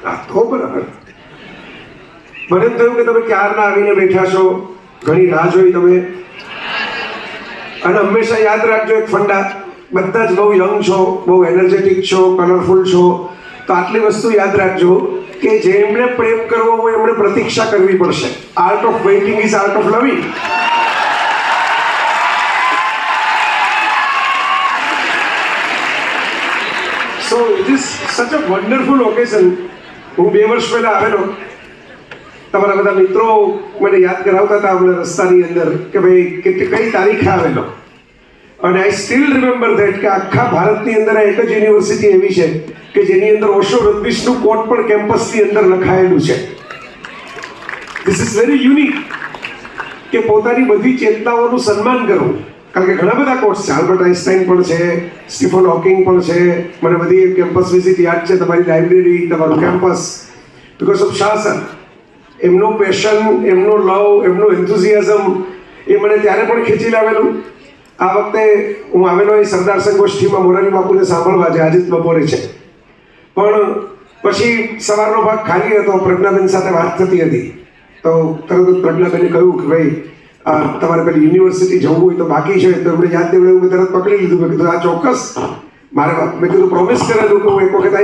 તો બરાબર. મને એમ થયું કે તમે ક્યારના આવીને બેઠા છો, ઘણી રાહ જોઈ તમે. અને હંમેશા યાદ રાખજો એક ફંડા, બધા જ બહુ યંગ છો, બહુ એનર્જેટિક છો, કલરફુલ છો, તો આટલી વસ્તુ યાદ રાખજો કે જેમણે પ્રેમ કરવો હોય એમણે પ્રતીક્ષા કરવી પડશે. Art of waiting is art of loving. So it is સચ અ વન્ડરફુલ ઓકેઝન. હું 2 વર્ષ પહેલા આવેલો, તમારા બધા મિત્રો મને યાદ કરાવતા હતા આપણે રસ્તાની અંદર કે ભાઈ કઈ તારીખે આવેલો. અને આઈ સ્ટીલ રિમેમ્બર ધેટ કે આખા ભારતની અંદર એક જ યુનિવર્સિટી એવી છે કે જેની અંદર ઓશો રજનીશનું કોટ પણ કેમ્પસની અંદર લખાયેલું છે. ધીસ ઇઝ વેરી યુનિક કે પોતાની બધી ચેતનાઓનું સન્માન કરવું. કારણ કે ઘણા બધા કોર્સ છે, આલ્બર્ટ આઇન્સ્ટાઈન પણ છે, સ્ટીફન હોકિંગ પણ છે. મને બધી કેમ્પસ વિઝિટ યાદ છે, તમારી લાઇબ્રેરી, તમારું campus. Because of Shah sir, એમનું પેશન, એમનો લવ, એમનું એન્થુઝિયાઝમ એ મને ત્યારે પણ ખેંચી લાવેલું. આ વખતે હું આવેલો એ સરદાર સંગોષ્ઠીમાં મોરારી બાપુને સાંભળવા, જે આજે જ બપોરે છે. પણ પછી સવારનો ભાગ ખાલી હતો, પ્રજ્ઞાબેન સાથે વાત થતી હતી, તો તરત જ પ્રજ્ઞાબેને કહ્યું કે ભાઈ તમારે પેલી યુનિવર્સિટી જવું હોય તો બાકી છે. તો એમણે યાદ દેવડે હું તરત પકડી લીધું. મેં કીધું આ ચોક્કસ મારે, મેં કીધું પ્રોમિસ કરેલું કે હું એક વખત આ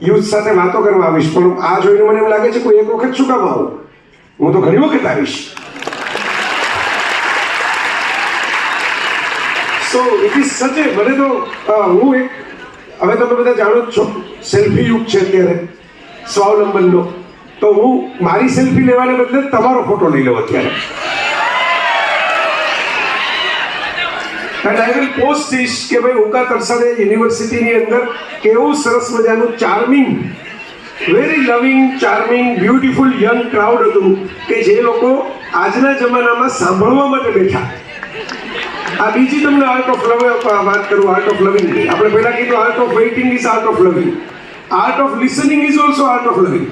યુથ સાથે વાતો કરવા આવીશ. પણ આ જોઈને મને એમ લાગે છે કોઈ એક વખત શું કામ આવું, હું તો ઘણી વખત આવીશ. સો ઇટ ઇઝ સચ એ, મને તો હું એક, હવે તમે બધા જાણો જ છો સેલ્ફી યુગ છે અત્યારે, સ્વાવલંબનનો. તો હું મારી સેલ્ફી લેવાને બદલે તમારો ફોટો લઈ લઉં અત્યારે. And I will post this કે ભાઈ ઉકા તરસાડે યુનિવર્સિટીની અંદર કેવું સરસ મજાનું ચાર્મિંગ, વેરી લવિંગ, ચાર્મિંગ, બ્યુટીફુલ યંગ ક્રાઉડ હતું કે જે લોકો આજના જમાનામાં સાંભળવા માટે બેઠા. આ બીજી તમને આર્ટ ઓફ લવ વાત કરું, આર્ટ ઓફ લવિંગની. આપણે પહેલા કીધું art of waiting is art of loving, art of listening is also art of loving.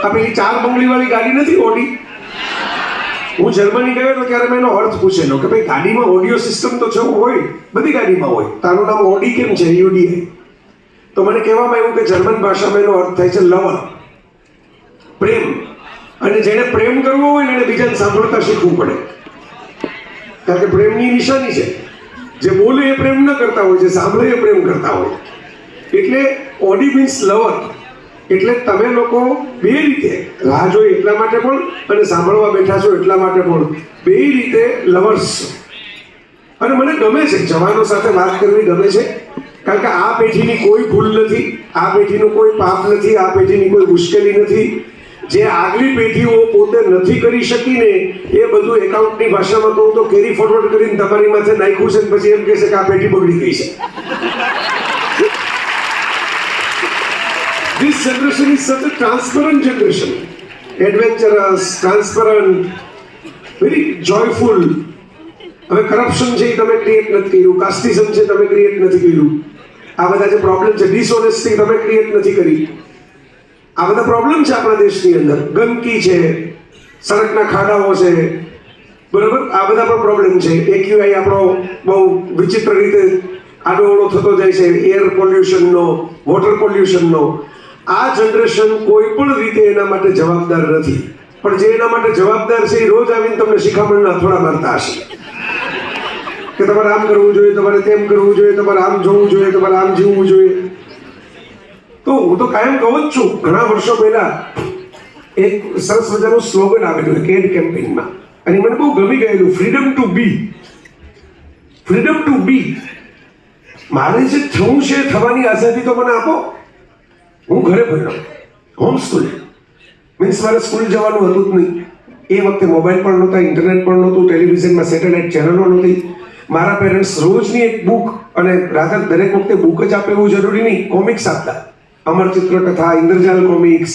આ પેલી 4 બંગલીવાળી ગાડી નથી, ઓડી. હું જર્મની ગયો તો ત્યારે મેં એનો અર્થ પૂછેલો કે ભાઈ ગાડીમાં ઓડિયો સિસ્ટમ તો છે, હોય બધી ગાડીમાં હોય, તારું નામ ઓડી કેમ છે, યુડી. તો મને કહેવામાં આવ્યું કે જર્મન ભાષામાં એનો અર્થ થાય છે લવર, પ્રેમ. અને જેને પ્રેમ કરવો હોય ને એને બીજાને સાંભળતા શીખવું પડે. કારણ કે પ્રેમની નિશાની છે, જે બોલે એ પ્રેમ ન કરતા હોય, જે સાંભળે એ પ્રેમ કરતા હોય. એટલે ઓડી મીન્સ લવર. એટલે તમે લોકો બે રીતે રાહ જોઈ એટલા માટે પણ અને સાંભળવા બેઠા છો એટલા માટે પણ, બે રીતે લવર્સ છો. અને મને ગમે છે, જવાનો સાથે વાત કરવી ગમે છે. કારણ કે આ પેઢીની કોઈ ભૂલ નથી, આ પેઢીનું કોઈ પાપ નથી, આ પેઢીની કોઈ મુશ્કેલી નથી. જે આગલી પેઢીઓ પોતે નથી કરી શકીને એ બધું એકાઉન્ટની ભાષામાં કહું તો કેરી ફોરવર્ડ કરીને તમારી માથે નાખ્યું છે, પછી એમ કહે છે કે આ પેઢી બગડી ગઈ છે. This generation is such a transparent generation. Adventurous, transparent, very joyful. હવે કરપ્શન છે એ તમે ક્રિએટ નથી કર્યું, કાસ્ટિઝમ છે તમે ક્રિએટ નથી કર્યું, આ બધા જે પ્રોબ્લેમ છે, ડિસઓનેસ્ટી તમે ક્રિએટ નથી કરી. આ બધા પ્રોબ્લેમ છે આપણા દેશની અંદર. ગંદકી છે, સડકના ખાડાઓ છે, બરાબર, આ બધા પણ પ્રોબ્લેમ છે. એક્યુઆઈ આપણો બહુ વિચિત્ર રીતે આડોઅવળો થતો જાય છે, એર પોલ્યુશનનો, વોટર પોલ્યુશનનો. આ જનરેશન કોઈ પણ રીતે એના માટે જવાબદાર નથી. પણ જે એના માટે જવાબદાર છે એ રોજ આવીને તમને શિખામણના અથોડા મારતા હશે કે તમારે આમ કરવું જોઈએ, તમારે તેમ કરવું જોઈએ, તમારે આમ જોવું જોઈએ, તમારે આમ જીવવું જોઈએ. તો હું તો કાયમ કહું જ છું. ઘણા વર્ષો પહેલા એક સરસ મજાનું સ્લોગન આવેલું કેડ કેમ્પેઇનમાં, અને મને બહુ ગમી ગયેલું, ફ્રીડમ ટુ બી. ફ્રીડમ ટુ બી. મારે જે થવું છે થવાની આઝાદી તો મને આપો. હું ઘરે ભણ્યો, હોમ સ્કૂલ, મીન્સ મારે સ્કૂલ જવાનું હતું જ નહીં. એ વખતે મોબાઈલ પણ નહોતા, ઇન્ટરનેટ પણ નહોતું, ટેલિવિઝનમાં સેટેલાઇટ ચેનલો નહોતી. મારા પેરેન્ટ્સ રોજની એક બુક, અને રાધર દરેક વખતે બુક જ આપે એવું જરૂરી નહીં, કોમિક્સ આપતા. અમર ચિત્રકથા, ઇન્દ્રજાલ કોમિક્સ,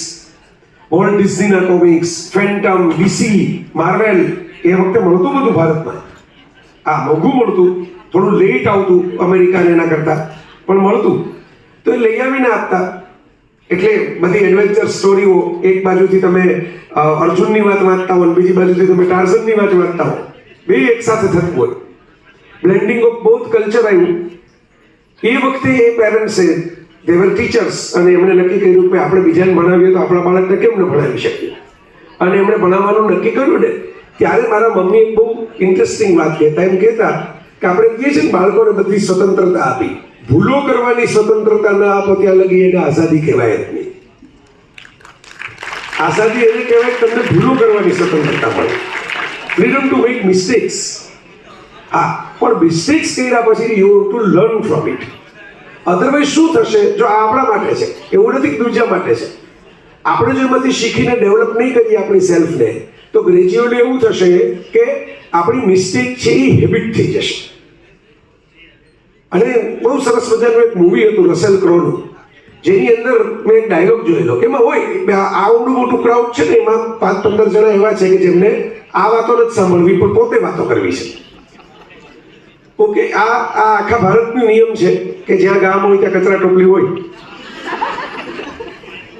વોલ્ટ ડિઝનીના કોમિક્સ, ફેન્ટમ, ડીસી, માર્વેલ. એ વખતે મળતું બધું ભારતમાં. મોંઘું મળતું, થોડું લેટ આવતું અમેરિકાને એના કરતાં, પણ મળતું. તો એ લઈ આવીને આપતા. એટલે બધી એડવેન્ચર સ્ટોરીઓ, એક બાજુથી તમે અર્જુનની વાત વાંચતા હો, બીજી બાજુથી તમે ટાર્ઝનની વાત વાંચતા હો, બે એક સાથે થતું હોય. બ્લેન્ડિંગ ઓફ બોથ કલ્ચર આવ્યું. એ વખતે એ પેરેન્ટ્સે દે વર ટીચર્સ, અને એમણે નક્કી કર્યું કે આપણે બીજાને ભણાવીએ તો આપણા બાળકને કેમ ન ભણાવી શકીએ, અને એમણે ભણાવવાનું નક્કી કર્યું ને ત્યારે મારા મમ્મી એક બહુ ઇન્ટરેસ્ટિંગ વાત કહેતા. એમ કહેતા કે આપણે કહીએ છીએ ને બાળકોને બધી સ્વતંત્રતા આપી, ભૂલો કરવાની સ્વતંત્રતા ના આપો ત્યાં લગી એને આઝાદી કહેવાય જ નહીં. આઝાદી એને કહેવાય કે તમને ભૂલો કરવાની સ્વતંત્રતા મળે, ફ્રીડમ ટુ મેક મિસ્ટેક્સ. હા, પણ મિસ્ટેક્સ કર્યા પછી you have to learn from it. Otherwise શું થશે, જો આ આપણા માટે છે એવું નથી કે બીજા માટે છે, આપણે જો એમાંથી શીખીને ડેવલપ નહીં કરીએ આપણી સેલ્ફને, તો ગ્રેજ્યુઅલી એવું થશે કે આપણી મિસ્ટેક છે એ હેબિટ થઈ જશે. અને બહુ સરસ મજાનું એક મૂવી હતું રસેલ ક્રોનું, જેની અંદર મેં એક ડાયલોગ જોયેલો કે એમાં હોય આવડું મોટું ક્રાઉડ છે ને, એમાં 5-15 જણા એવા છે કે જેમને આ વાતો નથી સાંભળવી પણ પોતે વાતો કરવી છે. ઓકે, આ આખા ભારતનો નિયમ છે કે જ્યાં ગામ હોય ત્યાં કચરા ટોપલી હોય,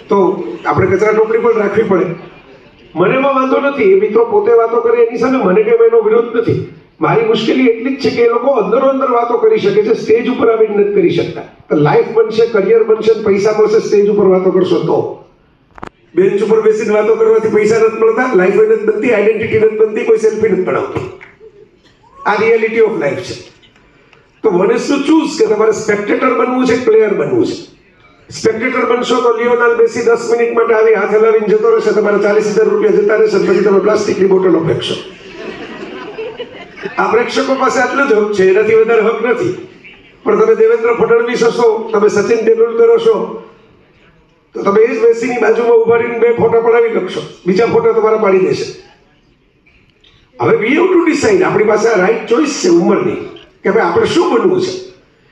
તો આપણે કચરા ટોપલી પણ રાખવી પડે. મને એમાં વાંધો નથી, એ મિત્રો પોતે વાતો કરે એની સામે મને કેમ એનો વિરોધ નથી. મારી મુશ્કેલી એટલી જ છે કે એ લોકો અંદરો અંદર વાતો કરી શકે છે, સ્ટેજ ઉપર આવીને નથી કરી શકતા. લાઈફ બનશે, કરિયર બનશે, પૈસા મળશે, સ્ટેજ ઉપર વાતો કરશો તો. બેન્ચ ઉપર બેસીને વાતો કરવાથી પૈસા નથી મળતા, લાઈફ નથી બનતી, આઈડેન્ટિટી નથી બનતી, કોઈ સેલ્ફી નથી બનાવતું. આ રિયાલિટી ઓફ લાઈફ છે. તો વન ઇઝ ટુ ચૂઝ કે તમારે સ્પેક્ટેટર બનવું છે, પ્લેયર બનવું છે. સ્પેક્ટેટર બનશો તો લિયોનાલ મેસી 10 મિનિટ માટે આવી હાથ હલાવીને જતો રહેશે, તમારા 40,000 રૂપિયા જતા રહેશે, પછી તમે પ્લાસ્ટિકની બોટલો ફેંકશો. આ પ્રેક્ષકો પાસે આટલો જ હક છે, એનાથી વધારે હક નથી. પણ તમે દેવેન્દ્ર ફડણવીસ હશો, તમે સચિન તેંડુલકર હશો, તો તમે એ જ મેસીની બાજુમાં ઉભા રહીને 2 ફોટા પડાવી શકશો, બીજા ફોટા તમારા પાડી દેશે. હવે વી હેવ ટુ ડિસાઇડ, આપણી પાસે આ રાઈટ ચોઇસ છે ઉંમરની કે ભાઈ આપણે શું બનવું છે.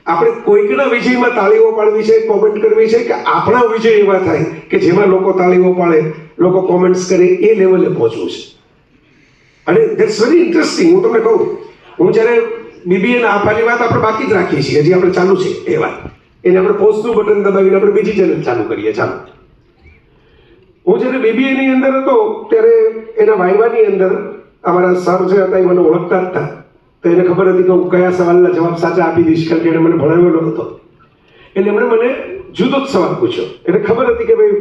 આપણે કોઈકના વિજયમાં તાળીઓ પાડવી છે, કોમેન્ટ કરવી છે, કે આપણા વિજય એવા થાય કે જેમાં લોકો તાળીઓ પાડે, લોકો કોમેન્ટ્સ કરે, એ લેવલે પહોંચવું છે. અને ધેટ્સ વેરી ઇન્ટરેસ્ટિંગ. હું તમને કહું, હું જ્યારે બીબીએ ના આપવાની વાત આપણે બાકી જ રાખીએ છીએ, હજી આપણે ચાલુ છે એ વાત, એને આપણે પોસ્ટનું બટન દબાવીને આપણે બીજી ચેનલ ચાલુ કરીએ. ચાલો, હું જ્યારે બીબીએની અંદર હતો ત્યારે એના વાયવાની અંદર અમારા સર જે હતા એ મને ઓળખતા હતા, તો એને ખબર હતી કે હું કયા સવાલના જવાબ સાચા આપી દઈશ, કારણ કે એને મને ભણાવેલો હતો. એટલે એમણે મને જુદો જ સવાલ પૂછ્યો. એને ખબર હતી કે ભાઈ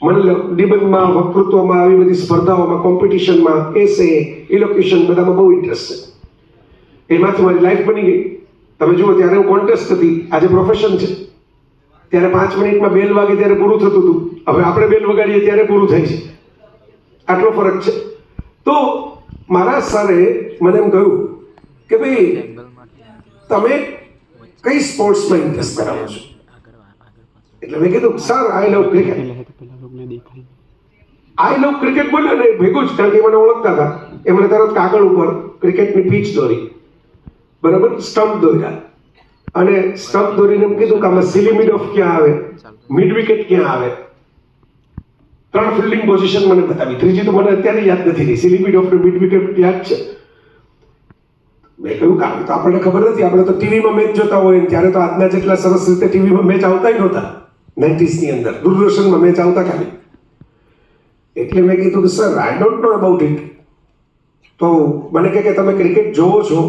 મને નિબંધમાં, વક્તૃત્વમાં, આવી બધી સ્પર્ધાઓમાં, કોમ્પિટિશનમાં, એસે, ઇલોક્યુશન બધામાં બહુ ઇન્ટરેસ્ટ છે. એમાંથી મારી લાઈફ બની ગઈ. તમે જુઓ, ત્યારે હું કોન્ટેસ્ટ હતી, આજે પ્રોફેશન છે. ત્યારે 5 મિનિટમાં બેલ વાગે ત્યારે પૂરું થતું હતું, હવે આપણે બેલ વગાડીએ ત્યારે પૂરું થાય છે. આટલો ફરક છે. તો મારા સરે મને એમ કહ્યું કે ભાઈ તમે કઈ સ્પોર્ટ્સમાં ઇન્ટરેસ્ટ ધરાવો છો? એટલે મેં કીધું sir I love cricket. I love cricket બોલ્યો ને ભેગું જ, કારણ કે મને ઓળખતા હતા. એમણે તરત કાગળ ઉપર ક્રિકેટની પીચ દોરી, બરાબર, સ્ટમ્પ દોર્યા, અને સ્ટમ્પ દોરીને એમ કીધું કે આમાં સિલી મિડ ઓફ ક્યાં આવે, મિડ વિકેટ ક્યાં આવે. 3 ફિલ્ડિંગ પોઝિશન મને બતાવી, ત્રીજી તો મને અત્યારે યાદ નથી રહી. Silly mid of mid wicket યાદ છે. મેં કહ્યું કે તો આપણને ખબર નથી, આપણે તો ટીવીમાં મેચ જોતા હોય, ત્યારે તો આજના જેટલા સરસ રીતે ટીવીમાં મેચ આવતા જ નહોતા. 90s ની અંદર દૂરદર્શનમાં મેચ આવતા ખાલી. એટલે મેં કીધું કે sir I don't know about it. તો મને કહે કે તમે ક્રિકેટ જોવો છો,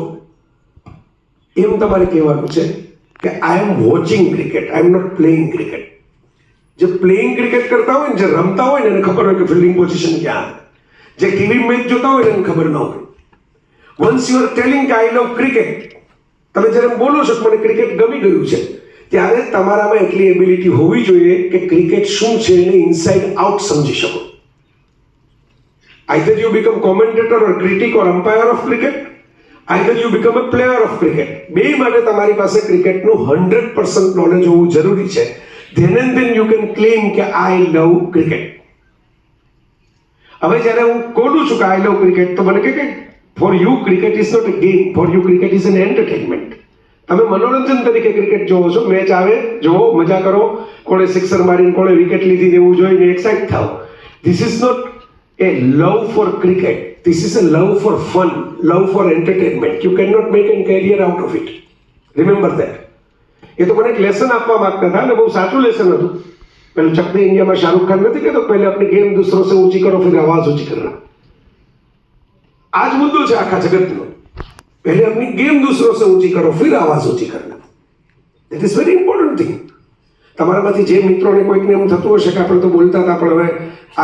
એમ તમારે કહેવાનું છે કે I am watching cricket, I am not playing cricket. જે પ્લેઇંગ ક્રિકેટ કરતા હોય ને, જે રમતા હોય ને, એને ખબર હોય કે ફિલ્ડિંગ પોઝિશન ક્યાં આવે. જે ટીવી મેચ જોતા હોય ને એને ખબર ન હોય. વન્સ યુ આર ટેલિંગ કે આઈ લવ ક્રિકેટ, તમે જ્યારે બોલો છો કે મને ક્રિકેટ ગમી ગયું છે, ત્યારે તમારામાં એટલી એબિલિટી હોવી જોઈએ કે ક્રિકેટ શું છે એને ઇનસાઇડ આઉટ સમજી શકો. Either you become commentator or critic or umpire of cricket, either you become a player of cricket. બે માટે તમારી પાસે ક્રિકેટનું 100% નોલેજ હોવું જરૂરી છે. Then and then you can claim કે I love cricket. હવે જ્યારે હું બોલું છું કે I love cricket, તો મને કે for you cricket is not a game, for you cricket is an entertainment. તમે મનોરંજન તરીકે ક્રિકેટ જોવો છો, મેચ આવે જોવો, મજા કરો, કોણે સિક્સર મારીને કોણે વિકેટ લીધી એવું જોઈને એક્સાઇટ થાવ. This is not a love for cricket. This is a love for fun, love for entertainment. You cannot make a career out of it. Remember that. એ તો મને એક લેસન આપવા માંગતા હતા, અને બહુ સાચું લેસન હતું. પેલું ચક દે ઇન્ડિયામાં શાહરુખ ખાન નથી કહેતો, પહેલે अपनी गेम दूसरों से ऊंची करो, फिर आवाज ऊंची करना. आज मुद्दो છે આખા જગતનો. पहले अपनी गेम दूसरों से ऊंची करो, फिर आवाज ऊंची करना. That is very important thing. તમારામાંથી જે મિત્રોને કોઈકને એમ થતું હશે કે આપણે તો બોલતા હતા પણ હવે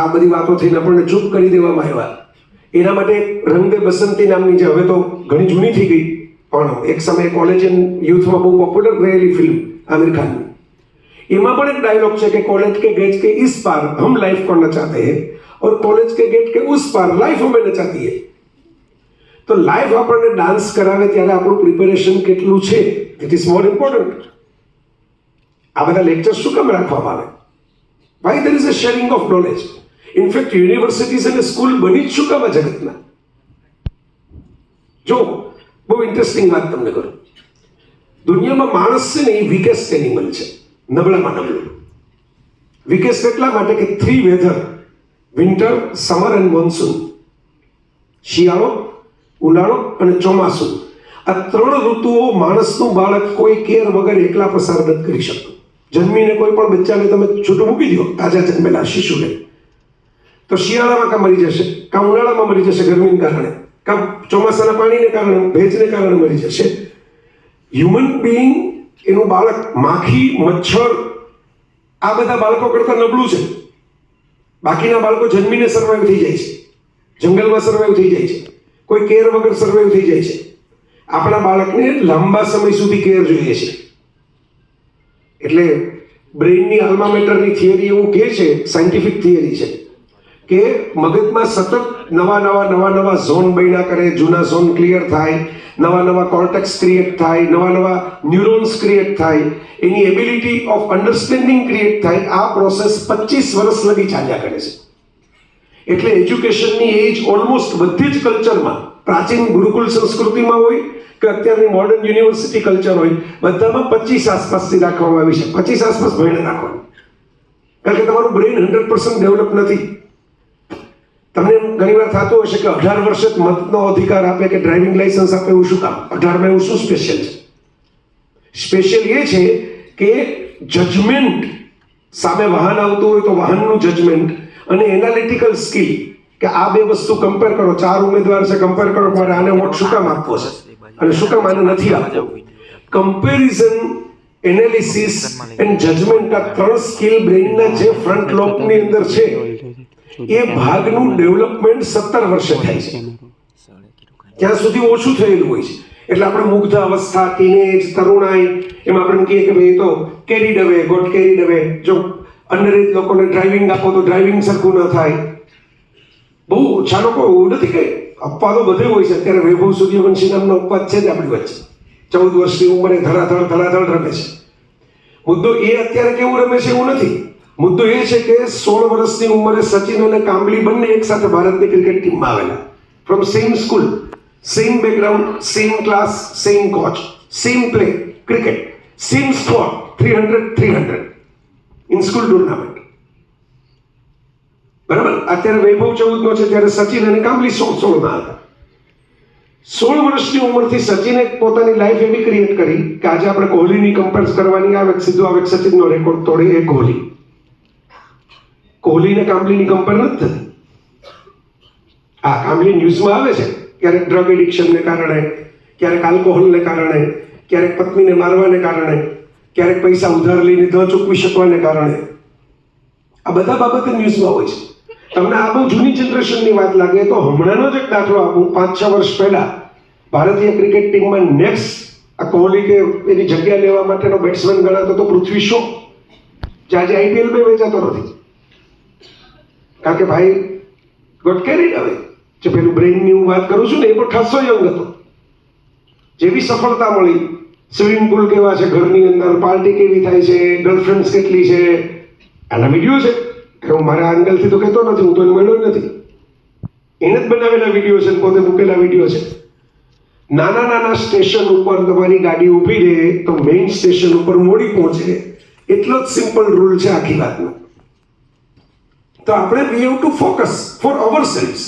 આ બધી વાતો થઈને આપણને ચૂપ કરી દેવામાં આવ્યા, એના માટે રંગ દે બસંતી નામની જે હવે તો ઘણી જૂની થઈ ગઈ પણ એક સમયે કોલેજ એન્ડ યુથમાં બહુ પોપ્યુલર રહેલી ફિલ્મ આમિર ખાનની, એમાં પણ એક ડાયલોગ છે કે कॉलेज के गेट के इस पार हम लाइफ को नचाते हैं और कॉलेज के गेट के उस पार लाइफ हमें नचाती है. તો લાઈફ આપણને ડાન્સ કરાવે ત્યારે આપણું પ્રિપેરેશન કેટલું છે ઇટ ઇઝ મોર ઇમ્પોર્ટન્ટ. આ બધા લેક્ચર શું કામ રાખવામાં આવે? Why there is a sharing of knowledge. In fact universities અને સ્કૂલ બની જ શું કામ આ જગતના? જો બહુ ઇન્ટરેસ્ટિંગ વાત તમને કરું, દુનિયામાં માણસ છે ને એ વીકેસ્ટ એનિમલ છે, નબળામાં નબળું. વીકેસ્ટ એટલા માટે કે 3 weather, winter, summer and monsoon, શિયાળો, ઉનાળો અને ચોમાસું, આ 3 ઋતુઓ માણસનું બાળક કોઈ કેર વગર એકલા પસાર નથી કરી શકતું. જન્મીને કોઈ પણ બચ્ચાને તમે છૂટું મૂકી દો, તાજા જન્મેલા શિશુને, તો શિયાળામાં કાં મરી જશે, કાં ઉનાળામાં મરી જશે ગરમીને કારણે, કાં ચોમાસાના પાણીને કારણે, ભેજને કારણે મરી જશે. હ્યુમન બિઈંગ, એનું બાળક માખી, મચ્છર, આ બધા બાળકો કરતાં નબળું છે. બાકીના બાળકો જન્મીને સર્વાઈવ થઈ જાય છે, જંગલમાં સર્વાઈવ થઈ જાય છે, કોઈ કેર વગર સર્વાઈવ થઈ જાય છે. આપણા બાળકને લાંબા સમય સુધી કેર જોઈએ છે. એટલે બ્રેઇનની આલ્મા મેટરની થિયરી એવું કહે છે, સાયન્ટિફિક થિયરી છે કે મગજમાં સતત નવા ઝોન બન્યા કરે, જૂના ઝોન ક્લિયર થાય, નવા કોર્ટેક્સ ક્રિએટ થાય, નવા ન્યુરોન્સ ક્રિએટ થાય, એની એબિલિટી ઓફ અન્ડરસ્ટેન્ડિંગ ક્રિએટ થાય. આ પ્રોસેસ 25 વર્ષ લગી ચાલ્યા કરે છે. એટલે એજ્યુકેશનની એજ ઓલમોસ્ટ બધી જ કલ્ચરમાં, પ્રાચીન ગુરુકુલ સંસ્કૃતિમાં હોય કે અત્યારની મોડર્ન યુનિવર્સિટી કલ્ચર હોય, બધામાં 25 આસપાસથી રાખવામાં આવી છે. 25 આસપાસ ભણીને રાખવાનું, કારણ કે તમારું બ્રેઇન 100% ડેવલપ નથી. તમને ઘણી વાર થતું હશે કે 18 વર્ષે જ મતનો અધિકાર આપે કે ડ્રાઇવિંગ લાયસન્સ આપે, એવું શું કામ? 18માં એવું શું સ્પેશિયલ છે? સ્પેશિયલ એ છે કે જજમેન્ટ, સામે વાહન આવતું હોય તો વાહનનું જજમેન્ટ અને એનાલિટિકલ સ્કિલ, કે આ બે વસ્તુ કમ્પેર કરો, 4 ઉમેદવાર છે, કમ્પેર કરો મારે આને વોટ શું કામ આપવો છે અને શું કામ આને નથી આપવો. કમ્પેરિઝન, એનાલિસિસ એન્ડ જજમેન્ટ, આ 3 સ્કિલ બ્રેઇનના જે ફ્રન્ટ લોબની અંદર છે, એ ભાગનું ડેવલપમેન્ટ 17 વર્ષે થાય છે. ત્યાં સુધી ઓછું થયેલું હોય છે. એટલે આપણે મુગ્ધ અવસ્થા, ટીનેજ, તરુણાઈ, એમાં આપણે કહીએ કે ભાઈ તો કેરીડ અવે, ગોટ કેરીડ અવે. જો અંડરએજ લોકોને ડ્રાઇવિંગ આપો તો ડ્રાઇવિંગ સરખું ન થાય. બહુ ઓછા લોકો, એવું નથી કે અપવાદો બધે હોય છે. અત્યારે વૈભવ સૂર્યવંશી નામનો અપવાદ છે જ આપણી વચ્ચે, 14 વર્ષની ઉંમરે ધડાધડ રમે છે. મુદ્દો એ અત્યારે કેવું રમે છે એવું નથી. મુદ્દો એ છે કે 16 વર્ષની ઉંમરે સચિન અને કાંબલી બંને એક સાથે ભારતની ક્રિકેટ ટીમમાં આવેલા, from same school, same background, same class, same coach, same play, cricket, same score, 300 in school tournament. બરાબર? અત્યારે વૈભવ 14 નો છે, ત્યારે સચિન અને કાંબલી 16 હતા. 16 વર્ષની ઉંમરથી સચિને પોતાની લાઈફ એવી ક્રિએટ કરી કે આજે આપણે કોહલીની કમ્પેર કરવાની આવે, સીધો આવે સચિનનો રેકોર્ડ તોડે એ કોહલી. કોહલીને કાંબલીની કમ્પેર નથી થતી. આ કાંબલી ન્યૂઝમાં આવે છે ક્યારેક ડ્રગ એડિક્શનને કારણે, ક્યારેક આલ્કોહોલને કારણે, ક્યારેક પત્નીને મારવાને કારણે, ક્યારેક પૈસા ઉધાર લઈને ન ચૂકવી શકવાને કારણે. આ બધા બાબતે ન્યૂઝમાં હોય છે. તમને આ બહુ જૂની જનરેશનની વાત લાગે તો હમણાંનો જ એક દાખલો આપું. 5-6 વર્ષ પહેલા ભારતીય ક્રિકેટ ટીમમાં નેક્સ્ટ આ કોહલી કે એની જગ્યા લેવા માટેનો બેટ્સમેન ગણાતો તો પૃથ્વી શો, જે આજે આઈપીએલમાં વેચાતો નથી. કારણ કે ભાઈ ગોટ કેરીડ અવે. જે પેલું બ્રેઇનની હું વાત કરું છું ને, એ પણ ખાસો યંગ હતો. જેવી સફળતા મળી, સ્વિમિંગ પુલ કેવા છે ઘરની અંદર, પાર્ટી કેવી થાય છે, ગર્લફ્રેન્ડ્સ કેટલી છે, આના વિડીયો છે. હું મારા એંગલથી તો કહેતો નથી, હું તો એને મળ્યો નથી. એને જ બનાવેલા વિડીયો છે, પોતે મૂકેલા વિડીયો છે. નાના સ્ટેશન ઉપર તમારી ગાડી ઊભી રહે તો મેઇન સ્ટેશન ઉપર મોડી પહોંચે, એટલો જ સિમ્પલ રૂલ છે આખી વાતનો. તો આપણે we have to focus for our sales,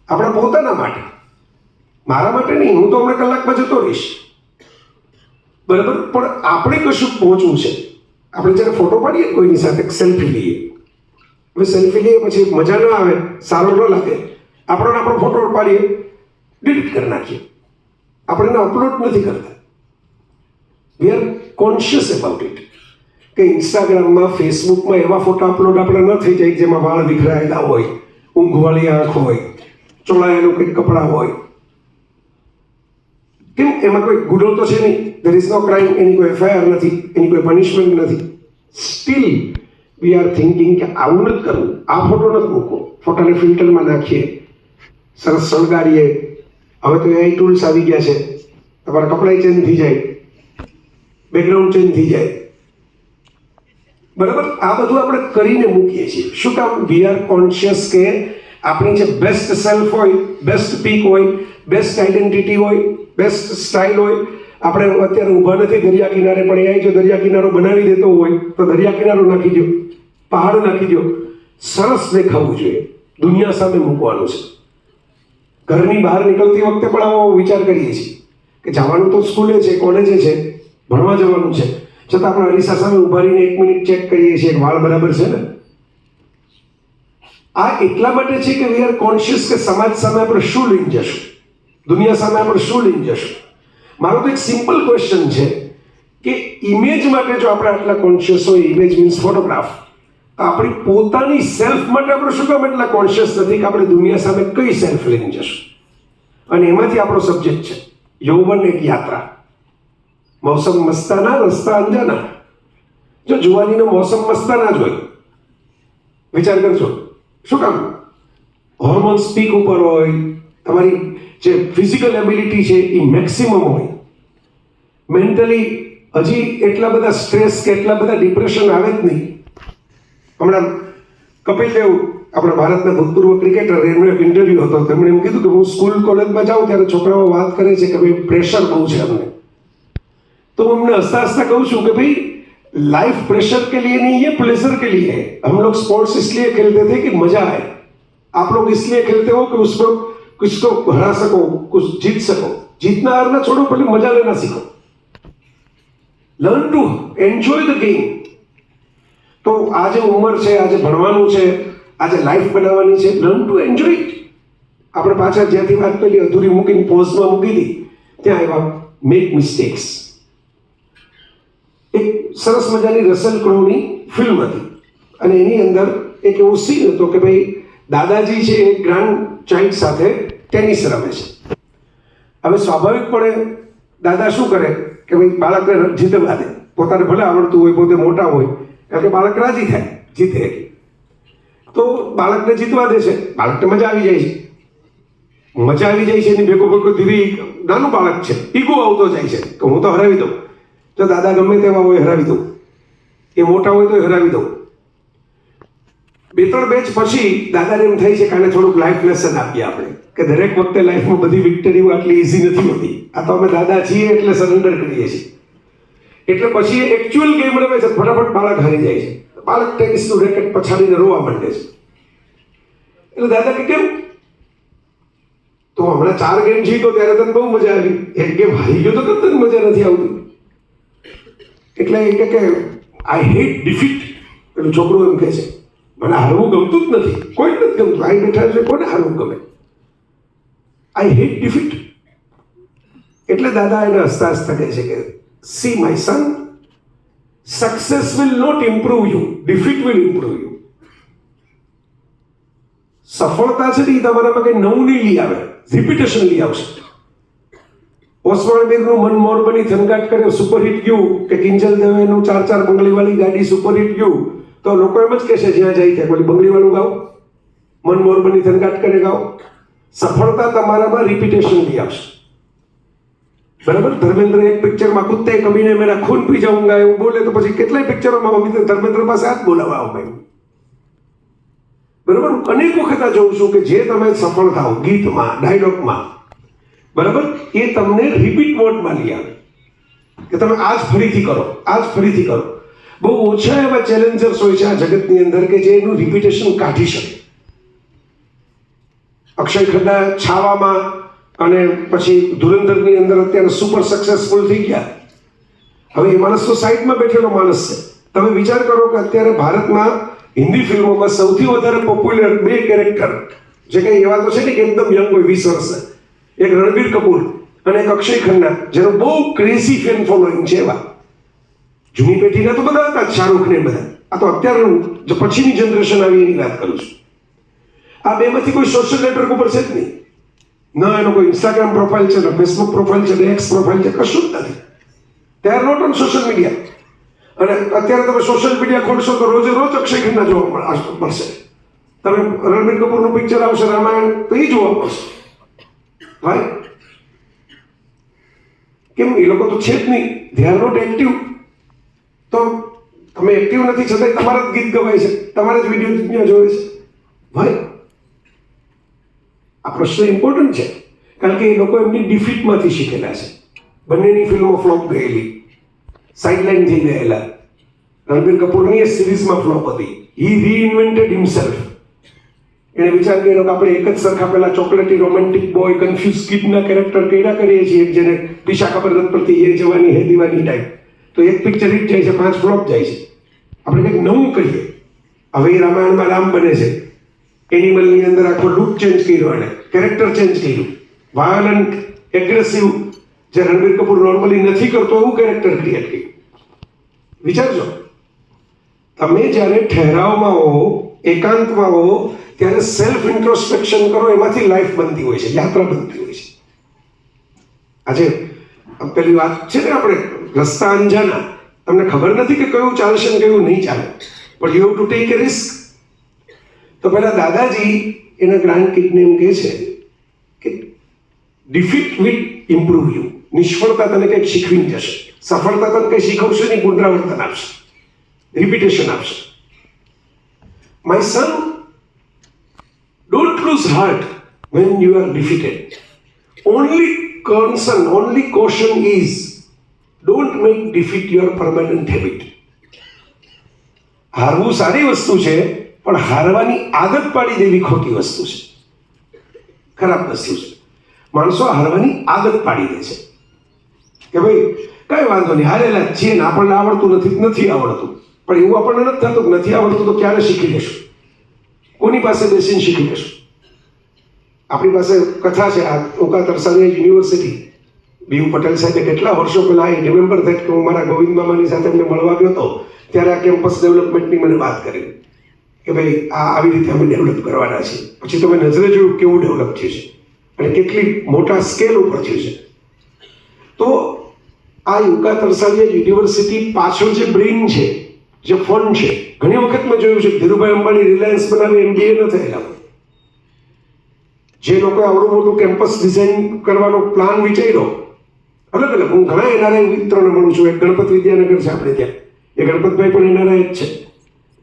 આપણા પોતાના માટે. મારા માટે નહીં, હું તો હમણાં કલાકમાં જતો રહીશ, બરાબર. પણ આપણે કશું પહોંચવું છે. આપણે જ્યારે ફોટો પાડીએ કોઈની સાથે, સેલ્ફી લઈએ, હવે સેલ્ફી લઈએ પછી મજા ન આવે, સારો ન લાગે, આપણો ફોટો પાડીએ, ડિલીટ કરી નાખીએ. આપણે એને અપલોડ નથી કરતા. We are conscious about it. કે ઇન્સ્ટાગ્રામમાં ફેસબુકમાં એવા ફોટા અપલોડ આપણે ન થઈ જાય જેમાં વાળ વિખરાયેલા હોય, ઊંઘવાળી આંખ હોય, ચોળાયેલું કંઈક કપડાં હોય. કેમ? એમાં કોઈ ગુનો તો છે નહીં, ધેર ઇઝ નો ક્રાઇમ, એની કોઈ એફઆઈઆર નથી, એની કોઈ પનિશમેન્ટ નથી. સ્ટીલ વી આર થિંકિંગ કે આવું નથી કરવું, આ ફોટો નથી મૂકવો, ફોટાને ફિલ્ટરમાં નાખીએ, સરસ શણગારીએ. હવે તો એઆઈ ટૂલ્સ આવી ગયા છે, તમારા કપડાં ચેન્જ થઈ જાય, બેકગ્રાઉન્ડ ચેન્જ થઈ જાય. બરાબર? આ બધું આપણે કરીને મૂકીએ છીએ. શું કામ? વી આર કોન્શિયસ કે આપણી જે બેસ્ટ સેલ્ફ હોય, બેસ્ટ પીક હોય, બેસ્ટ આઈડેન્ટિટી હોય, બેસ્ટ સ્ટાઇલ હોય. આપણે અત્યારે ઊભા નથી દરિયા કિનારે, પણ એઆઈ જો દરિયા કિનારો બનાવી દેતો હોય તો દરિયા કિનારો નાખી દો, પહાડ નાખી દો. સરસ દેખાવું જોઈએ, દુનિયા સામે મૂકવાનું છે. ઘરની બહાર નીકળતી વખતે પણ આવો વિચાર કરીએ છીએ કે જવાનું તો સ્કૂલે છે, કોલેજે છે, ભણવા જવાનું છે, છતાં આપણે અરીસા સામે ઉભા રહીને 1 મિનિટ ચેક કરીએ છીએ કે વાળ બરાબર છે ને. આ એટલા માટે છે કે વી આર કોન્શિયસ કે સમાજ સામે આપણે શું લઈને જશું, દુનિયા સામે આપણે શું લઈને જશું. મારો તો એક સિમ્પલ ક્વેશ્ચન છે કે ઇમેજ માટે જો આપણે આટલા કોન્શિયસ હોય, ઇમેજ મીન્સ ફોટોગ્રાફ, તો આપણી પોતાની સેલ્ફ માટે આપણે શું કામ એટલા કોન્શિયસ નથી કે આપણે દુનિયા સામે કઈ સેલ્ફ લઈને જશું. અને એમાંથી આપણો સબ્જેક્ટ છે યૌવન એક યાત્રા. મોસમ મસ્તાના, રસ્તા અંજાના. જો જુવાનીનો મોસમ મસ્તાના જ હોય, વિચાર કરજો. શું કામ? હોર્મોન્સ પીક ઉપર હોય, તમારી જે ફિઝિકલ એબિલિટી છે એ મેક્સિમમ હોય, મેન્ટલી હજી એટલા બધા સ્ટ્રેસ કે એટલા બધા ડિપ્રેશન આવે જ નહીં. હમણાં કપિલ દેવ, આપણા ભારતના ભૂતપૂર્વ ક્રિકેટર, એનો એક ઇન્ટરવ્યુ હતો, તેમણે એમ કીધું કે હું સ્કૂલ કોલેજમાં જાઉં ત્યારે છોકરાઓ વાત કરે છે કે ભાઈ પ્રેશર બહુ છે અમને. तो हमने हंसता हंसता कहूँ છું कि भाई लाइफ प्रेशर के लिए नहीं है, प्लेजर के लिए है. हम लोग स्पोर्ट्स इसलिए खेलते थे कि मजा आए. आप लोग इसलिए खेलते हो कि उसको कुछ को हरा सको, कुछ जीत सको. जीतना हारना छोड़ो, पहले मजा लेना सीखो. Learn to enjoy the game. તો આજે ઉંમર છે, આજે ભણવાનું છે, આજે લાઈફ બનાવવાની છે, લર્ન ટુ એન્જોય ઇટ. આપણે પાછા જ્યાંથી વાત પેલી અધૂરી મૂકીને પોઝમાં મૂકી હતી ત્યાં આવ્યા મેક મિસ્ટેક્સ. એક સરસ મજાની રસેલ ક્રોની ફિલ્મ હતી અને એની અંદર એક એવો સીન હતો કે ભાઈ દાદાજી છે એ ગ્રાન્ડ ચાઇલ્ડ સાથે ટેનિસ રમે છે. હવે સ્વાભાવિકપણે દાદા શું કરે કે ભાઈ બાળકને જીતવા દે, પોતાને ભલે આવડતું હોય, પોતે મોટા હોય, એટલે બાળક રાજી થાય, જીતે. તો બાળકને જીતવા દે છે, બાળકને મજા આવી જાય છે. મજા આવી જાય છે એની ભેગો ભેગો ધીરે નાનું બાળક છે, ઈગો આવતો જાય છે કે હું તો હરાવી દઉં. જો દાદા ગમે તેવા હોય હરાવી દઉં, એ મોટા હોય તો હરાવી દઉં. 2-3 મેચ પછી દાદાને એમ થાય છે કે આને થોડુંક લાઈફ લેસન આપીએ આપણે, કે દરેક વખતે લાઈફમાં બધી વિક્ટરીઓ આટલી ઇઝી નથી હોતી. આ તો અમે દાદા છીએ એટલે સરેન્ડર કરીએ છીએ. એટલે પછી એકચ્યુઅલ ગેમ રમે છે, ફટાફટ બાળક હારી જાય છે. બાળક ટેનિસનું રેકેટ પછાડીને રોવા માંડે છે. એટલે દાદા કે કેમ? તો હમણાં 4 ગેમ જીતો ત્યારે તને બહુ મજા આવી, એક ગેમ હારી ગયો તો તને મજા નથી આવતી. એટલે એ કે આઈ હેટ ડિફીટ. પેલું છોકરું એમ કહે છે મને હારવું ગમતું જ નથી, કોઈ નથી ગમતું. આઈ બેઠા છે, કોને હારવું ગમે? I hate defeat. એટલે દાદા એને હસતા હસતા કહે છે કે see my son, success will not improve you, defeat will improve you. સફળતા છે ને એ તમારામાં કંઈ નવું નહીં લઈ આવે, રિપીટેશન લઈ આવશે. ઓસ્માન બેગનું મન મોર બની થનગાટ કર્યો, સુપરહિટ ગયું. કે કિંજલ દવેનું 4 બંગલીવાળી ગાડી સુપરહિટ ગયું. તો લોકો એમ જ કહેશે જ્યાં જાય ત્યાં બોલી બંગલીવાળું ગાઓ, મન મોર બની થનગાટ કરે ગાઓ. સફળતા તમારામાં રિપીટેશન લઈ આવશે. બરાબર? ધર્મેન્દ્ર એક પિક્ચરમાં કુત્તે કમીને મેરા ખૂન પી જાઉંગા એવું બોલે તો પછી કેટલાય પિક્ચરોમાં મમ્મી ધર્મેન્દ્ર પાસે હાથ બોલાવવા આવે. બરાબર? અનેક વખત આ જોઉં છું કે જે તમે સફળ થાઓ ગીતમાં, ડાયલોગમાં, બરાબર, એ તમને રિપીટ મોડમાં લઈ આવે કે તમે આજ ફરીથી કરો, આજ ફરીથી કરો. બહુ ઓછા એવા ચેલેન્જર્સ હોય છે આ જગતની અંદર કે જે એનું રિપીટેશન કાઢી શકે. અક્ષય ખન્ના છાવામાં અને પછી ધુરંધરની અંદર અત્યારે સુપર સક્સેસફુલ થઈ ગયા. હવે એ માણસ તો સાઈડમાં બેઠેલો માણસ છે. તમે વિચાર કરો કે અત્યારે ભારતમાં હિન્દી ફિલ્મોમાં સૌથી વધારે પોપ્યુલર 2 કેરેક્ટર, જે કંઈ એવા તો છે ને કે એકદમ યંગ હોય 20 વર્ષના, એક રણબીર કપૂર અને એક અક્ષય ખન્ના, જેનો બહુ ક્રેઝી ફેન ફોલોઈંગ છે. એવા જૂની પેઢીના તો બધા હતા, શાહરૂખ ને બધા. આ તો અત્યારનું જે પછીની જનરેશન આવી એની વાત કરું છું. આ બેમાંથી કોઈ સોશિયલ નેટવર્ક ઉપર છે જ નહીં. ના એનો કોઈ ઇન્સ્ટાગ્રામ પ્રોફાઇલ છે, ને ફેસબુક પ્રોફાઇલ છે, ને એક્સ પ્રોફાઇલ છે, કશું જ નથી. They are not on social media. અને અત્યારે તમે સોશિયલ મીડિયા ખોલશો તો રોજે રોજ અક્ષય ખન્ના જોવા મળશે. તમે રણબીર કપૂરનું પિક્ચર આવશે રામાયણ, તો એ જોવા મળશે. ભાઈ કેમ? એ લોકો તો છે જ નહીં. They are not active. તો તમે એક્ટિવ નથી છતાંય તમારા જ ગીત ગવાય છે, તમારા જ વિડીયો ત્યાં જોવે છે. ભાઈ આ પ્રશ્ન ઇમ્પોર્ટન્ટ છે, કારણ કે એ લોકો એમની ડિફીટમાંથી શીખેલા છે. બંનેની ફિલ્મો ફ્લોપ ગયેલી, સાઇડલાઇન થઈ ગયેલા. રણબીર કપૂરની સિરીઝમાં ફ્લોપ હતી. હી રીઇન્વેન્ટેડ હિમસેલ્ફ. એણે વિચાર કર્યો કે આપણે એક જ સરખા પેલા ચોકલેટી રોમેન્ટિક બોય કન્ફ્યુઝ કિડના કેરેક્ટર કર્યા કરીએ છીએ, જેને દિશા ખબર નથી પડતી, એ જવાની હે દીવાની ટાઈપ. તો એક પિક્ચર હિટ જાય છે, 5 ફ્લોપ જાય છે. આપણે કંઈક નવું કરીએ. હવે એ રામાયણમાં રામ બને છે. એનિમલની અંદર આખો લુક ચેન્જ કર્યો, એને કેરેક્ટર ચેન્જ કર્યું. વાયોલન્ટ, એગ્રેસિવ, જે રણબીર કપૂર નોર્મલી નથી કરતો એવું કેરેક્ટર ક્રિએટ કર્યું. વિચારજો, તમે જ્યારે ઠહેરાવમાં હો, એકાંતમાં હો, ત્યારે સેલ્ફ ઇન્ટ્રોસ્પેક્શન કરો, એમાંથી લાઈફ બનતી હોય છે, યાત્રા બનતી હોય છે. આજે પેલી વાત છે ને, આપણે રસ્તા અંજાના, તમને ખબર નથી કે કયું ચાલશે ને કયું નહીં ચાલે, પણ you have to take A risk. તો પેલા દાદાજી એના ગ્રાન્ડ કિડને એમ કહે છે કે ડિફીટ વિલ ઇમ્પ્રૂવ યુ. નિષ્ફળતા તને કંઈક શીખવીને જશે, સફળતા તને કંઈ શીખવશે નહીં, પુનરાવર્તન આપશે, રિપીટેશન આપશે. My son, don't lose heart when you are defeated. Only concern, only caution is, don't make defeat your permanent habit. હારવું સારી વસ્તુ છે, પણ હારવાની આદત પાડી દેવી ખોટી વસ્તુ છે, ખરાબ વસ્તુ છે. માણસો હારવાની આદત પાડી દે છે કે ભાઈ કઈ વાંધો નહીં, હારેલા જ છીએ ને, આપણને આવડતું નથી આવડતું. પણ એવું આપણને નથી થતું કે નથી આવડતું તો ક્યારે શીખી લેશું, કોની પાસે બેસીને શીખી લેશું. આપણી પાસે કથા છે, આ ઓકા તરસાની યુનિવર્સિટી, બીયુ પટેલ સાહેબે કેટલા વર્ષો પહેલા આઈ રિમેમ્બર ધેટ કે હું મારા ગોવિંદ મામાની સાથે એમને મળવા ગયો હતો, ત્યારે આ કેમ્પસ ડેવલપમેન્ટની મને વાત કરી કે ભાઈ આ આવી રીતે અમે ડેવલપ કરવાના છીએ. પછી તમે નજરે જોયું કેવું ડેવલપ થયું છે અને કેટલી મોટા સ્કેલ ઉપર થયું છે. તો આ યુકા તરસાલિયા યુનિવર્સિટી પાછળ જે બ્રેઇન છે, જે ફંડ છે, ઘણી વખત મેં જોયું છે ધીરુભાઈ અંબાણી રિલાયન્સ બનાવી MBA ન થયેલા. જે લોકોએ આવડું મોટું કેમ્પસ ડિઝાઇન કરવાનો પ્લાન વિચાર્યો, અલગ અલગ, હું ઘણા એનઆરઆઈ મિત્રોને મળું છું. એક ગણપત વિદ્યાનગર છે આપણે ત્યાં, એ ગણપતભાઈ પણ એનઆરઆઈ જ છે,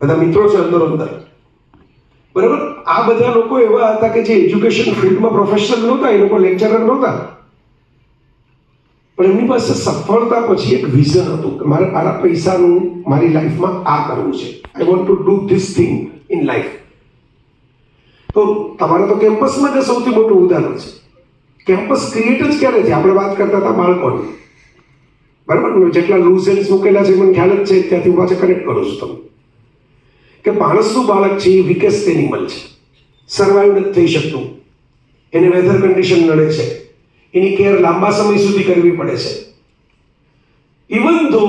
બધા મિત્રો છે અંદર અંદર, બરાબર. આ બધા લોકો એવા હતા કે જે એજ્યુકેશન ફિલ્ડમાં પ્રોફેશનલ નહોતા, એ લોકો લેક્ચરર નહોતા, પણ એમની પાસે સફળતા પછી એક વિઝન હતું કે મારે મારા પૈસાનું મારી લાઈફમાં આ કરવું છે. I want to do this thing in life. તો તમારા તો કેમ્પસમાં જ સૌથી મોટું ઉદાહરણ છે. કેમ્પસ ક્રિએટ જ ક્યારે છે? આપણે વાત કરતા હતા બાળકોની, બરાબર. જેટલા લૂઝ એન્ડ્સ મૂકેલા છે મને ખ્યાલ જ છે, ત્યાંથી હું પાછા કનેક્ટ કરું છું તમને કે માણસનું બાળક છે એ વીકેસ્ટ એનિમલ છે, સર્વાઈવ નથી થઈ શકતું, એને વેધર કન્ડિશન નડે છે, એની કેર લાંબા સમય સુધી કરવી પડે છે. Even though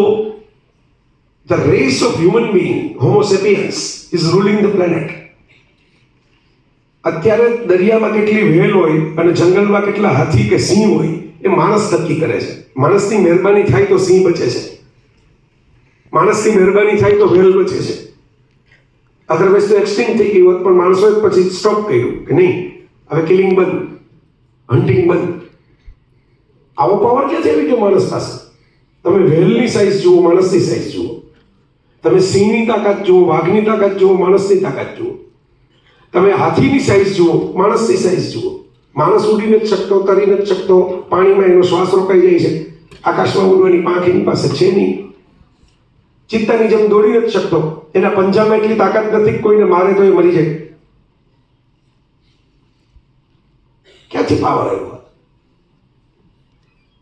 the race of human being, homo sapiens, is ruling the planet. અત્યારે દરિયામાં કેટલી વ્હેલ હોય અને જંગલમાં કેટલા હાથી કે સિંહ હોય એ માણસ નક્કી કરે છે. માણસની મહેરબાની થાય તો સિંહ બચે છે, માણસની મહેરબાની થાય તો વ્હેલ બચે છે. અધરવાઇઝ તો એક્સટિંક્ટ થઈ ગઈ હોત, પણ માણસોએ પછી સ્ટોપ કર્યું કે નહીં, હવે કિલિંગ બંધ, હન્ટિંગ બંધ. આવો પાવર ક્યાંથી આવી ગયો માણસ પાસે? તમે વ્હેલની સાઇઝ જુઓ, માણસની સાઇઝ જુઓ. તમે સિંહની તાકાત જુઓ, વાઘની તાકાત જુઓ, માણસની તાકાત જુઓ. તમે હાથીની સાઇઝ જુઓ, માણસની સાઇઝ જુઓ. માણસ ઉડી નથી શકતો, તરી નથી શકતો, પાણીમાં એનો શ્વાસ રોકાઈ જાય છે, આકાશમાં ઉડવાની પાંખ એની પાસે છે નહીં, ચિત્તાની જેમ દોડી નથી શકતો, એના પંજામાં એટલી તાકાત નથી કે કોઈને મારે તો એ મરી જાય. ક્યાંથી પાવર આવ્યો?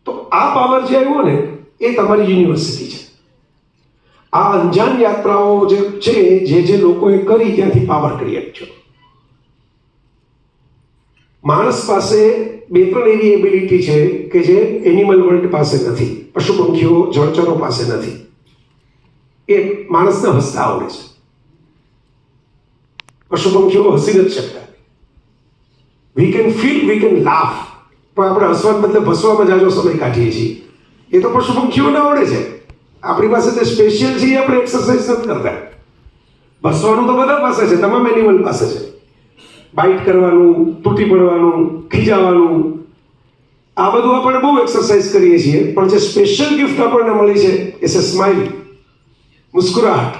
તો આ પાવર જે આવ્યો ને એ તમારી યુનિવર્સિટી છે. આ અંજાન યાત્રાઓ જે છે, જે લોકોએ કરી, ત્યાંથી પાવર ક્રિએટ થયો. માણસ પાસે 2-3 એવી એબિલિટી છે કે જે એનિમલ વર્લ્ડ પાસે નથી, પશુ પંખીઓ, જળચરો પાસે નથી. એ માણસને હસતા આવડે છે. પશુ પંખીઓ હસી નથી શકતા. We can feel, we can laugh, પણ આપણે હસવાને બદલે ભસવામાં જાજો સમય કાઢીએ છીએ. એ તો પશુ પંખીઓને આવડે છે. આપણી પાસે જે સ્પેશિયલ છે એ આપણે એક્સરસાઇઝ નથી કરતા. ભસવાનું તો બધા પાસે છે, તમામ એનિમલ પાસે છે. બાઇટ કરવાનું, તૂટી પડવાનું, ખીજાવાનું, આ બધું આપણે બહુ એક્સરસાઇઝ કરીએ છીએ. પણ જે સ્પેશિયલ ગિફ્ટ આપણને મળી છે એ છે સ્માઇલ, મુસ્કુરાહટ.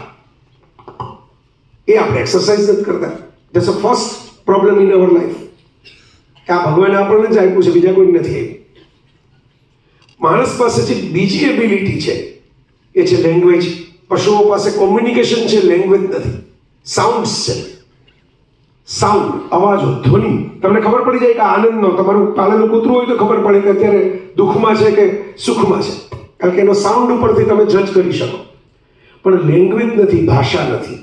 એ આપણે એક્સરસાઇઝ નથી કરતા. That's a first problem in our life, કે આ ભગવાને આપણને જ આપ્યું છે, બીજા કોઈ નથી આપ્યું. માણસ પાસે જે બીજી એબિલિટી છે એ છે લેંગ્વેજ. પશુઓ પાસે કોમ્યુનિકેશન છે, લેંગ્વેજ નથી. સાઉન્ડ્સ છે, સાઉન્ડ, અવાજો, ધ્વનિ. તમને ખબર પડી જાય કે આનંદનો, તમારું પાળેલું કૂતરું હોય તો ખબર પડે કે અત્યારે દુઃખમાં છે કે સુખમાં છે, કારણ કે એનો સાઉન્ડ ઉપરથી તમે જજ કરી શકો. પણ લેંગ્વેજ નથી, ભાષા નથી.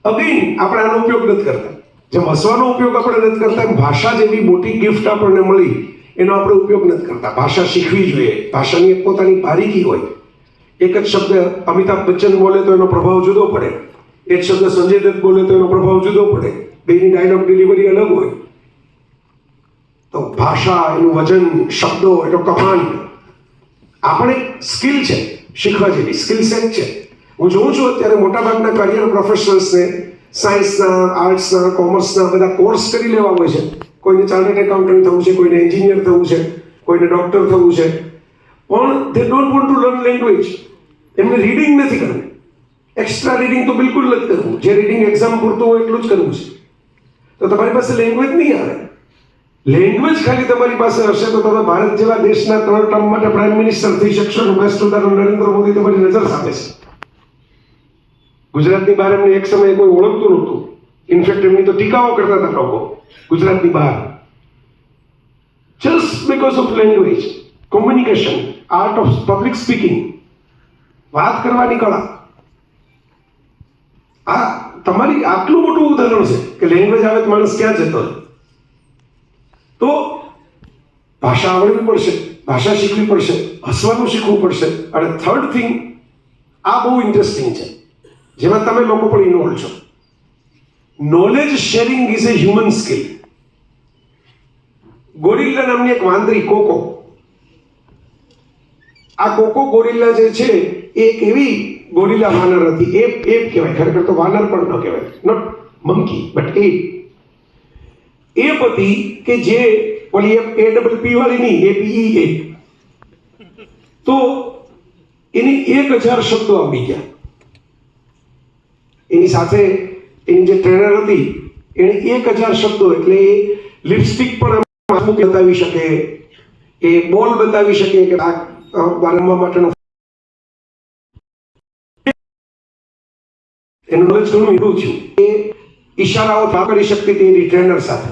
અગેન આપણે આનો ઉપયોગ નથી કરતા. જેમ હસવાનો ઉપયોગ આપણે નથી કરતા, એમ ભાષા જેવી મોટી ગિફ્ટ આપણને મળી એનો આપણે ઉપયોગ નથી કરતા. ભાષા શીખવી જોઈએ. ભાષાની એક પોતાની બારીકી હોય. એક જ શબ્દ અમિતાભ બચ્ચન બોલે તો એનો પ્રભાવ જુદો પડે, એક શબ્દ સંજય દત્ત બોલે તો એનો પ્રભાવ જુદો પડે. બેની ડાયલોગ ડિલિવરી અલગ હોય. તો ભાષા, એનું વજન, શબ્દો, એનો કમાન્ડ, આપણે સ્કિલ છે શીખવા જેવી, સ્કિલ સેટ છે. હું જોઉં છું અત્યારે મોટાભાગના કરિયર પ્રોફેશનલ્સને સાયન્સના, આર્ટ્સના, કોમર્સના બધા કોર્સ કરી લેવા હોય છે. કોઈને ચાર્ટર્ડ એકાઉન્ટન્ટ થવું છે, કોઈને એન્જિનિયર થવું છે, કોઈને ડોક્ટર થવું છે, પણ દે don't want to learn language. એમને રીડિંગ નથી કરવું. એક્સ્ટ્રા રીડિંગ તો બિલકુલ નથી કરવું. જે રીડિંગ એક્ઝામ પૂરતું હોય એટલું જ કરવું છે. તો તમારી પાસે લેંગ્વેજ નહીં આવે. લેંગ્વેજ ખાલી તમારી પાસે હશે તો તમે ભારત જેવા દેશના 3 ટર્મ માટે પ્રાઇમ મિનિસ્ટર થઈ શકશો. બેસ્ટ ઉદાહરણ નરેન્દ્ર મોદી તમારી નજર સામે છે. ગુજરાતની બહાર એમને એક સમયે કોઈ ઓળખતું નહોતું. ઇનફેક્ટ એમની તો ટીકાઓ કરતા હતા લોકો ગુજરાતની બહાર. Just because of language, communication, art of public speaking, વાત કરવાની કળા. આ તમારી આટલું મોટું ઉદાહરણ છે કે લેંગ્વેજ આવે તો માણસ ક્યાં જતો. તો ભાષા આવડવી પડશે, ભાષા શીખવી પડશે, હસવાનું શીખવું પડશે. અને થર્ડ થિંગ, આ બહુ ઇન્ટરેસ્ટિંગ છે, જેમાં તમે લોકો પણ ઇન્વોલ્વ છો. Knowledge sharing is a human skill. Gorilla નામની એક વાંદરી કોકો, આ કોકો ગોરિલ્લા જે છે એ એક એવી ગોરિલ્લા વાનર હતી. એપ કહેવાય, ખરેખર તો વાનર પણ ન કહેવાય, નોટ મંકી બટ એપ હતી કે જે ઓલી APP વાળી નહીં, APE. તો એની 1000 શબ્દો આવડી ગયા. એની સાથે એની જે ટ્રેનર હતી એને 1000 શબ્દો, એટલે એ લિપસ્ટિક પણ બતાવી શકે, એ બોલ બતાવી શકે કે આ રમવા માટેનો. એનું નોલેજ ઘણું એવું થયું. એ ઈશારાઓ કરી શકતી હતી એની ટ્રેનર સાથે.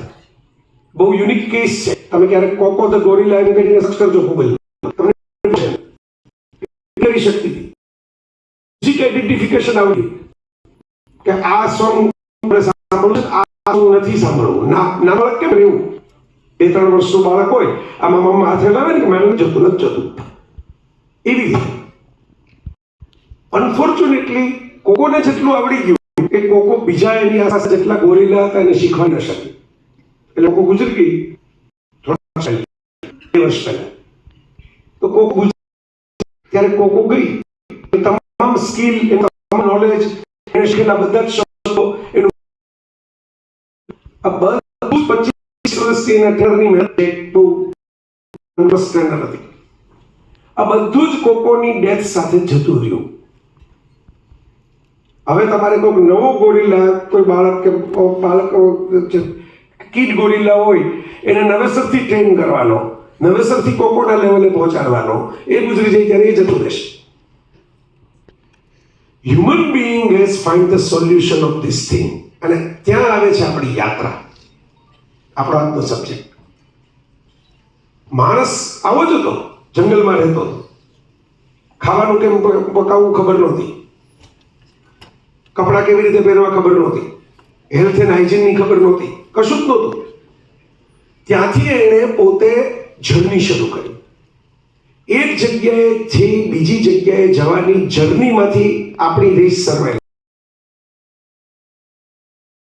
બહુ યુનિક કેસ છે. તમે ક્યારેક કોકો ધ ગોરિલા એમ કરીને સર્ચ કરજો ગૂગલ, તમને કરી શકતી હતી. મ્યુઝિક આઈડેન્ટિફિકેશન આવડી કે આ સોંગ સાંભળવું, આ સોંગ નથી સાંભળવું. ના બાળક કેમ રહેવું, 2-3 વર્ષનું બાળક હોય, આમાં મમ્મા હાથે લાવે ને કે મારે નથી જતું. એવી રીતે અનફોર્ચ્યુનેટલી કોકોને જેટલું આવડી ગયું કે કોકો બીજા એની આસપાસ જેટલા ગોરિલા હતા એને શીખવા ન શકે. એટલે લોકો ગુજરી ગઈ થોડા વર્ષ પહેલા. તો કોકો ત્યારે કોકો ગઈ, તમામ સ્કિલ, તમામ નોલેજ, એને શીખેલા બધા જ શબ્દો, એનું આ બધું 25 વર્ષથી એના ટ્રેનરની મહેનત બહુ મસ્ત ટ્રેનર હતી. આ બધું જ કોકોની ડેથ સાથે જતું રહ્યું. હવે તમારે કોઈ નવો ગોરિલ્લા, કોઈ બાળક કિડ ગોરિલ્લા હોય, એને નવેસરથી ટ્રેન કરવાનો, નવેસરથી કોકોના લેવલે પહોંચાડવાનો. એ ગુજરી જાય ત્યારે એ જતું રહેશે. Human being has find the solution of this thing. અને ત્યાં આવે છે આપણી યાત્રા, આપણો આજનો સબ્જેક્ટ. માણસ આવો જ હતો, જંગલમાં રહેતો હતો. ખાવાનું કેમ પકાવવું ખબર નહોતી, કપડાં કેવી રીતે પહેરવા ખબર નહોતી, હેલ્થ એન્ડ હાઇજીનની ખબર નહોતી, કશું જ નહોતું. ત્યાંથી એણે પોતે જર્ની શરૂ કરી. એક જગ્યાએથી બીજી જગ્યાએ જવાની જર્નીમાંથી આપણી દેશ સર્વાઈવ